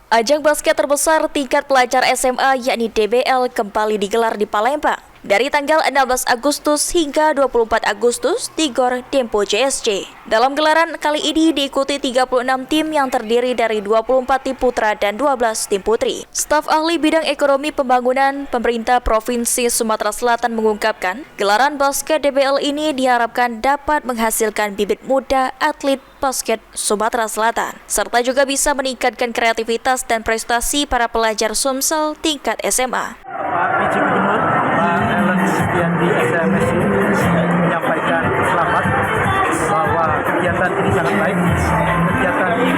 Ajang basket terbesar tingkat pelajar SMA yakni DBL kembali digelar di Palembang dari tanggal 16 Agustus hingga 24 Agustus di Gor Dempo JSC. Dalam gelaran kali ini diikuti 36 tim yang terdiri dari 24 tim putra dan 12 tim putri. Staf ahli bidang ekonomi pembangunan pemerintah Provinsi Sumatera Selatan mengungkapkan, gelaran basket DBL ini diharapkan dapat menghasilkan bibit muda atlet basket Sumatera Selatan, serta juga bisa meningkatkan kreativitas dan prestasi para pelajar Sumsel tingkat SMA. Pak PJ Gubernur, Pak Ellen Supiandi SMS menyampaikan selamat bahwa kegiatan ini sangat baik, kegiatan ini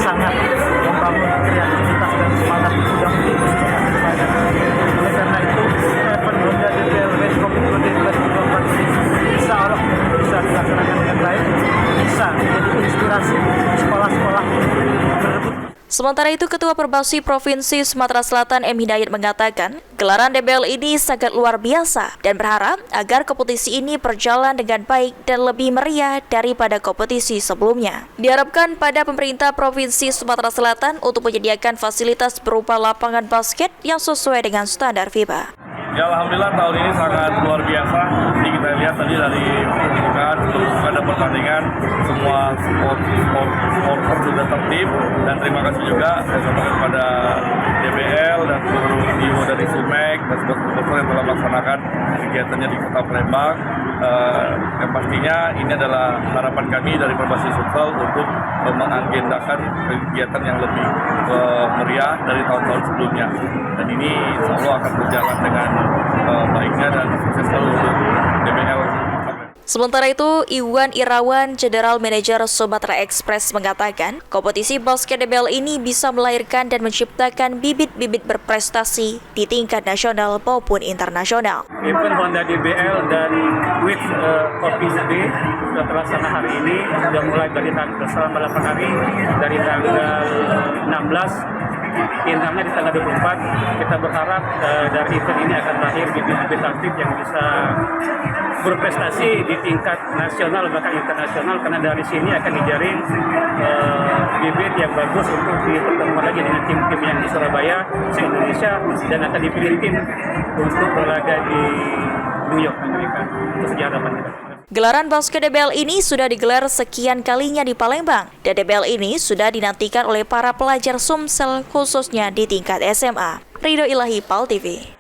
sangat membangun kreativitas dan semangat muda-mudi khususnya. Oleh karena itu, event Honda DBL Race Competition 2024 ini insya Allah bisa dilaksanakan dengan baik, bisa menjadi inspirasi sekolah-sekolah tersebut. Sementara itu, Ketua Perbasi Provinsi Sumatera Selatan M. Hidayat mengatakan, gelaran DBL ini sangat luar biasa dan berharap agar kompetisi ini berjalan dengan baik dan lebih meriah daripada kompetisi sebelumnya. Diharapkan pada pemerintah Provinsi Sumatera Selatan untuk menyediakan fasilitas berupa lapangan basket yang sesuai dengan standar FIBA. Ya, alhamdulillah tahun ini sangat luar biasa. Ini kita lihat tadi dari pembukaan terus ada pertandingan, semua supporter sudah tertib, dan terima kasih juga saya sampaikan kepada DBL dan seluruh IO dari Sumek dan supporter yang telah melaksanakan kegiatannya di Kota Palembang. Yang pastinya ini adalah harapan kami dari Perbasi Sumsel untuk mengagendakan kegiatan yang lebih meriah dari tahun-tahun sebelumnya, dan ini insya Allah akan berjalan dengan baiknya dan sukses selalu untuk DBL. Sementara itu, Iwan Irawan, General Manager Sumatera Express mengatakan, kompetisi basket DBL ini bisa melahirkan dan menciptakan bibit-bibit berprestasi di tingkat nasional maupun internasional. Event Honda DBL dan WIT Kopi B sudah terlaksana hari ini, sudah mulai dari selama 8 hari, dari tanggal 16 intinya di tanggal 24. Kita berharap dari event ini akan lahir bibit-bibit atlet yang bisa berprestasi di tingkat nasional bahkan internasional, karena dari sini akan dijaring bibit yang bagus untuk dipertemukan lagi dengan tim-tim yang di Surabaya, se-Indonesia, dan akan dipilih tim untuk berlaga di New York, Amerika. Itu saja harapan kita. Gelaran basket DBL ini sudah digelar sekian kalinya di Palembang, dan DBL ini sudah dinantikan oleh para pelajar Sumsel khususnya di tingkat SMA. Ridho Ilahi, PAL TV.